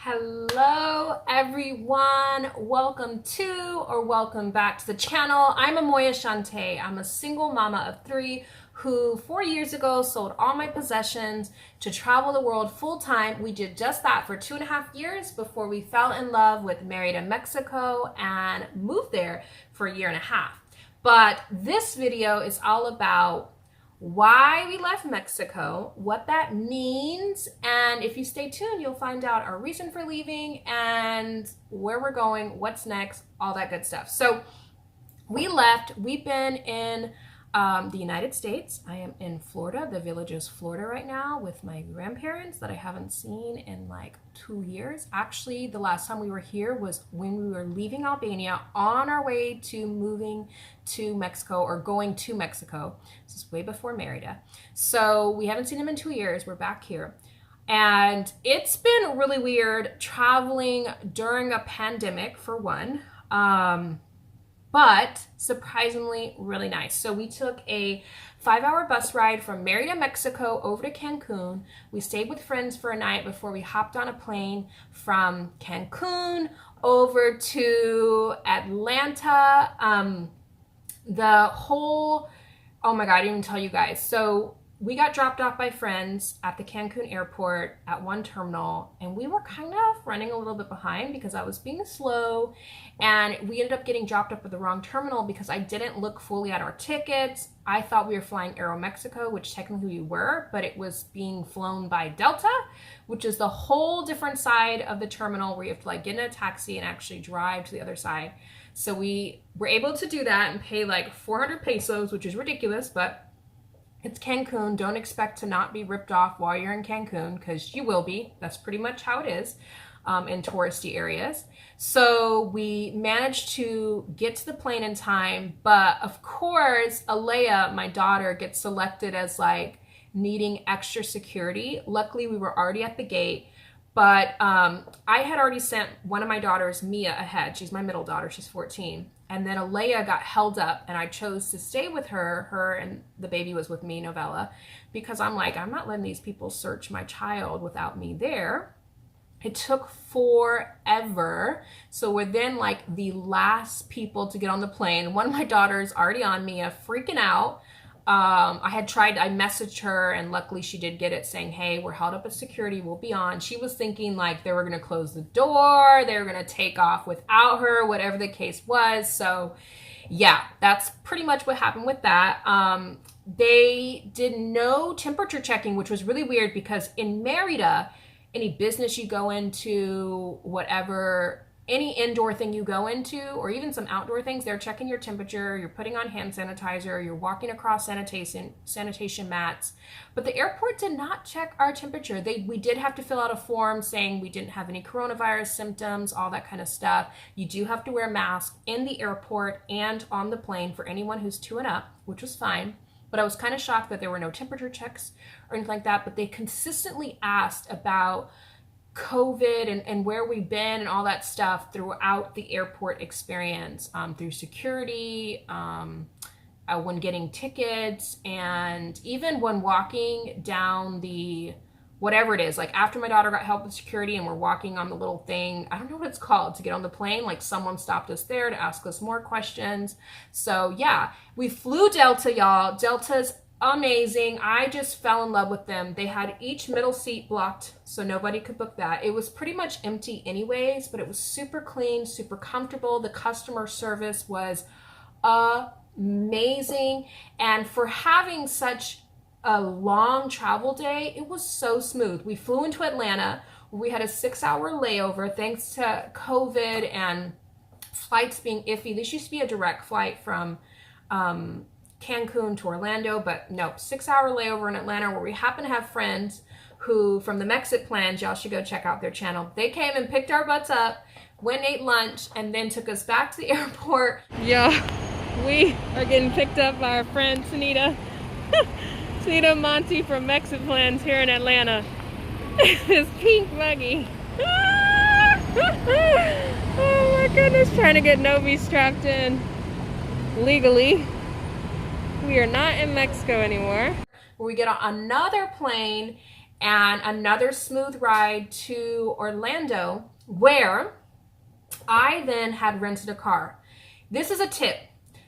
Hello everyone, welcome to or welcome back to the channel. I'm Amoya Shante. I'm a single mama of three who 4 years ago sold all my possessions to travel the world full time. We did just that for 2.5 years before we fell in love with Merida, Mexico and moved there for 1.5 years. But this video is all about why we left Mexico, what that means, and if you stay tuned, you'll find out our reason for leaving and where we're going, what's next, all that good stuff. So we left. We've been in the United States. I am in Florida, the Villages, Florida right now with my grandparents that I haven't seen in like 2 years. Actually, the last time we were here was when we were leaving Albania on our way to moving to Mexico or going to Mexico. This is way before Merida. So we haven't seen them in 2 years. We're back here. And it's been really weird traveling during a pandemic for one. But surprisingly really nice. So we took a 5-hour bus ride from Merida, Mexico over to Cancun. We stayed with friends for a night before we hopped on a plane from Cancun over to Atlanta. Oh my God, I didn't even tell you guys. So we got dropped off by friends at the Cancun airport at one terminal, and we were kind of running a little bit behind because I was being slow, and we ended up getting dropped off at the wrong terminal because I didn't look fully at our tickets. I thought we were flying Aeromexico, which technically we were, but it was being flown by Delta, which is the whole different side of the terminal where you have to like get in a taxi and actually drive to the other side. So we were able to do that and pay like 400 pesos, which is ridiculous, but it's Cancun. Don't expect to not be ripped off while you're in Cancun, because you will be. That's pretty much how it is in touristy areas. So we managed to get to the plane in time, but of course, Alea, my daughter, gets selected as like needing extra security. Luckily, we were already at the gate, but I had already sent one of my daughters, Mia, ahead. She's my middle daughter. She's 14. And then Alea got held up, and I chose to stay with her. Her and the baby was with me, Novella, because I'm like, I'm not letting these people search my child without me there. It took forever. So we're then like the last people to get on the plane. One of my daughters already on Mia, freaking out. I messaged her, and luckily she did get it saying, hey, we're held up at security, we'll be on. She was thinking like they were going to close the door, they were going to take off without her, whatever the case was. So yeah, that's pretty much what happened with that. They did no temperature checking, which was really weird because in Merida, any business you go into, whatever, any indoor thing you go into, or even some outdoor things, they're checking your temperature, you're putting on hand sanitizer, you're walking across sanitation mats. But the airport did not check our temperature. We did have to fill out a form saying we didn't have any coronavirus symptoms, all that kind of stuff. You do have to wear a mask in the airport and on the plane for anyone who's 2 and up, which was fine. But I was kind of shocked that there were no temperature checks or anything like that. But they consistently asked about COVID and where we've been and all that stuff throughout the airport experience, through security, when getting tickets, and even when walking down the, whatever it is, like after my daughter got help with security and we're walking on the little thing, I don't know what it's called, to get on the plane, like someone stopped us there to ask us more questions. So yeah, we flew Delta, y'all. Delta's amazing. I just fell in love with them. They had each middle seat blocked, so nobody could book that. It was pretty much empty anyways, but it was super clean, super comfortable. The customer service was amazing. And for having such a long travel day, it was so smooth. We flew into Atlanta. We had a 6-hour layover thanks to COVID and flights being iffy. This used to be a direct flight from Cancun to Orlando, but no, 6-hour layover in Atlanta, where we happen to have friends who, from the Mexit plans, y'all should go check out their channel. They came and picked our butts up, went and ate lunch, and then took us back to the airport. Yeah, we are getting picked up by our friend Sunita. Sunita Monty from Mexit plans here in Atlanta. This pink buggy. Oh my goodness, trying to get Novi strapped in legally. We are not in Mexico anymore. We get on another plane and another smooth ride to Orlando, where I then had rented a car. This is a tip.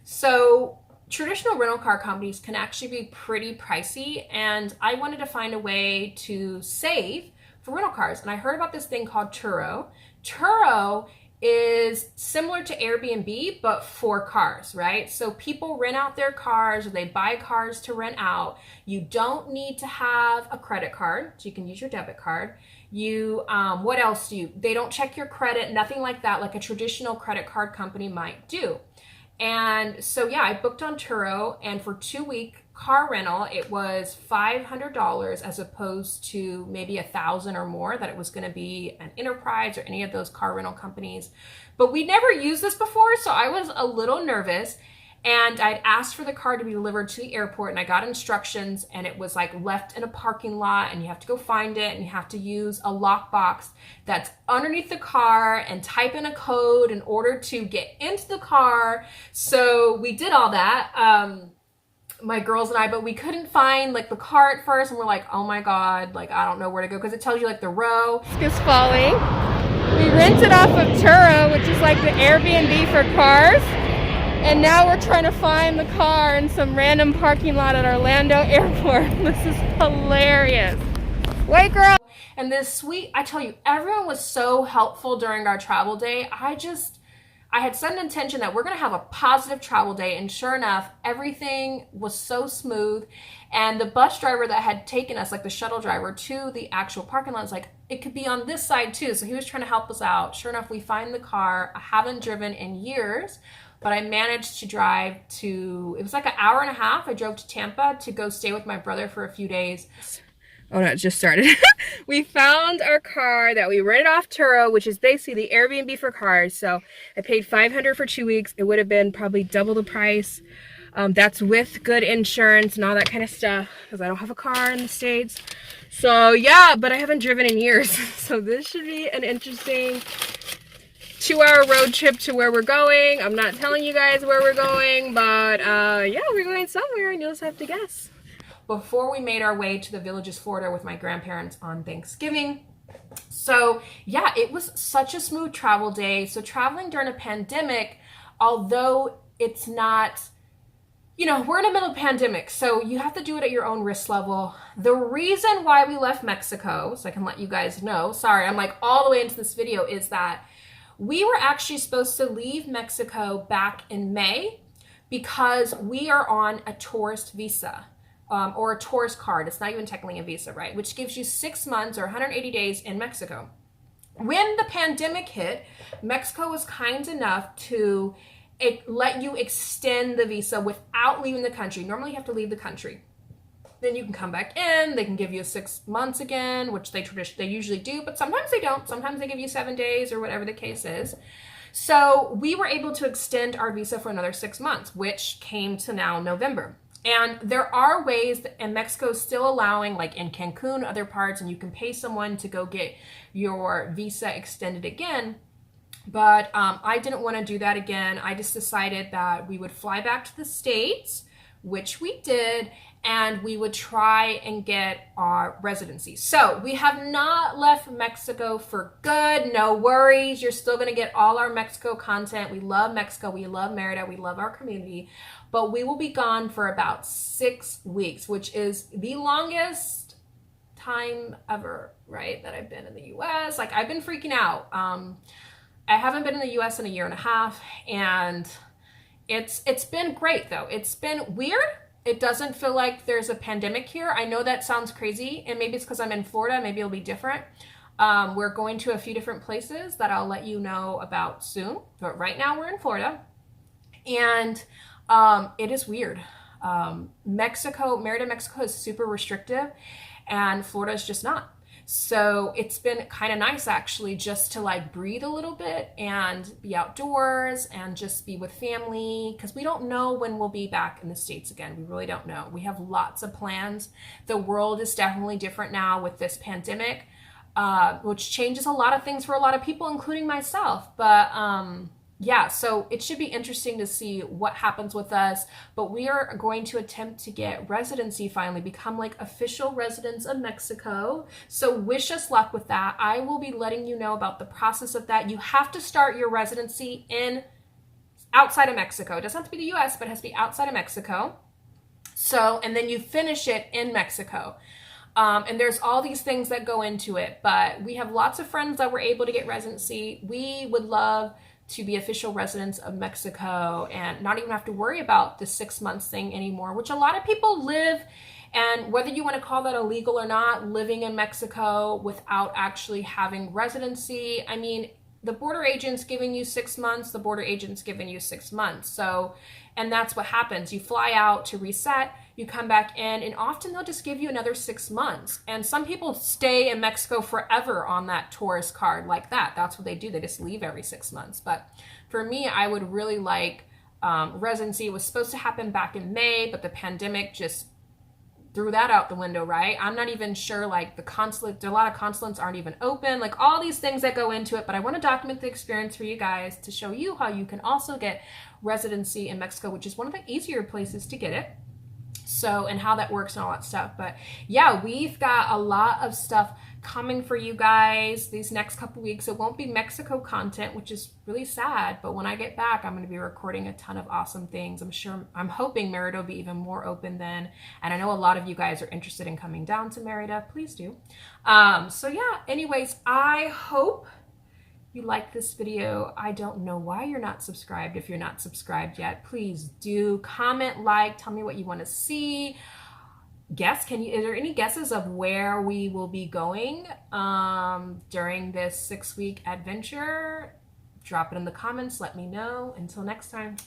So traditional rental car companies can actually be pretty pricey, and I wanted to find a way to save for rental cars. And I heard about this thing called Turo. Turo is similar to Airbnb, but for cars, right? So people rent out their cars, or they buy cars to rent out. You don't need to have a credit card, so you can use your debit card. What else do you, they don't check your credit, nothing like that, like a traditional credit card company might do. And so, yeah, I booked on Turo, and for 2-week car rental, it was $500 as opposed to maybe $1,000 or more that it was going to be an Enterprise or any of those car rental companies. But we never used this before, so I was a little nervous. And I'd asked for the car to be delivered to the airport, and I got instructions, and it was like left in a parking lot, and you have to go find it, and you have to use a lockbox that's underneath the car and type in a code in order to get into the car. So we did all that, my girls and I, but we couldn't find like the car at first, and we're like, oh my God, like I don't know where to go, because it tells you like the row. Is falling. We rented off of Turo, which is like the Airbnb for cars. And now we're trying to find the car in some random parking lot at Orlando Airport. This is hilarious. White girl. And this sweet, I tell you, everyone was so helpful during our travel day. I had set an intention that we're going to have a positive travel day. And sure enough, everything was so smooth. And the bus driver that had taken us, like the shuttle driver, to the actual parking lot was like, it could be on this side too. So he was trying to help us out. Sure enough, we find the car. I haven't driven in years, but I managed to drive to, it was like an hour and a half. I drove to Tampa to go stay with my brother for a few days. Oh no, it just started. We found our car that we rented off Turo, which is basically the Airbnb for cars. So I paid $500 for 2 weeks. It would have been probably double the price. That's with good insurance and all that kind of stuff, because I don't have a car in the States. So yeah, but I haven't driven in years. So this should be an interesting 2-hour road trip to where we're going. I'm not telling you guys where we're going, but yeah, we're going somewhere and you'll just have to guess. Before we made our way to the Villages, Florida with my grandparents on Thanksgiving. So yeah, it was such a smooth travel day. So traveling during a pandemic, although it's not, you know, we're in the middle of a pandemic, so you have to do it at your own risk level. The reason why we left Mexico, so I can let you guys know, sorry, I'm like all the way into this video, is that we were actually supposed to leave Mexico back in May because we are on a tourist visa, or a tourist card. It's not even technically a visa, right? Which gives you 6 months or 180 days in Mexico. When the pandemic hit, Mexico was kind enough to let you extend the visa without leaving the country. Normally you have to leave the country. Then you can come back in. They can give you 6 months again, which they usually do, but sometimes they don't. Sometimes they give you 7 days or whatever the case is. So we were able to extend our visa for another 6 months, which came to now November. And there are ways, and Mexico is still allowing, like in Cancun, other parts, and you can pay someone to go get your visa extended again. But I didn't want to do that again. I just decided that we would fly back to the States, which we did, and we would try and get our residency. So we have not left Mexico for good. No worries. You're still going to get all our Mexico content. We love Mexico. We love Merida. We love our community. But we will be gone for about 6 weeks, which is the longest time ever, right, that I've been in the U.S. Like, I've been freaking out. I haven't been in the U.S. in a year and a half, and it's been great, though. It's been weird. It doesn't feel like there's a pandemic here. I know that sounds crazy, and maybe it's because I'm in Florida. Maybe it'll be different. We're going to a few different places that I'll let you know about soon. But right now we're in Florida, and it is weird. Merida, Mexico is super restrictive, and Florida is just not. So it's been kind of nice, actually, just to like breathe a little bit and be outdoors and just be with family, because we don't know when we'll be back in the States again. We really don't know. We have lots of plans. The world is definitely different now with this pandemic, which changes a lot of things for a lot of people, including myself. But Yeah, so it should be interesting to see what happens with us, but we are going to attempt to get residency finally, become like official residents of Mexico. So wish us luck with that. I will be letting you know about the process of that. You have to start your residency in outside of Mexico. It doesn't have to be the US, but it has to be outside of Mexico. So, and then you finish it in Mexico. And there's all these things that go into it, but we have lots of friends that were able to get residency. We would love to be official residents of Mexico and not even have to worry about the 6 months thing anymore, which a lot of people live. And whether you want to call that illegal or not, living in Mexico without actually having residency, I mean, the border agent's giving you 6 months, the border agent's giving you 6 months. So, and that's what happens. You fly out to reset, you come back in, and often they'll just give you another 6 months. And some people stay in Mexico forever on that tourist card like that. That's what they do. They just leave every 6 months. But for me, I would really like residency. It was supposed to happen back in May, but the pandemic just threw that out the window, right? I'm not even sure, like the consulate, a lot of consulates aren't even open, like all these things that go into it, but I want to document the experience for you guys to show you how you can also get residency in Mexico, which is one of the easier places to get it. So, and how that works and all that stuff. But yeah, we've got a lot of stuff coming for you guys these next couple weeks. It won't be Mexico content, which is really sad, but when I get back, I'm going to be recording a ton of awesome things. I'm hoping Merida will be even more open then. And I know a lot of you guys are interested in coming down to Merida. Please do. So yeah, anyways, I hope you like this video. I don't know why you're not subscribed. If you're not subscribed yet, please do comment, like, tell me what you want to see. Is there any guesses of where we will be going during this 6-week adventure? Drop it in the comments, let me know. Until next time.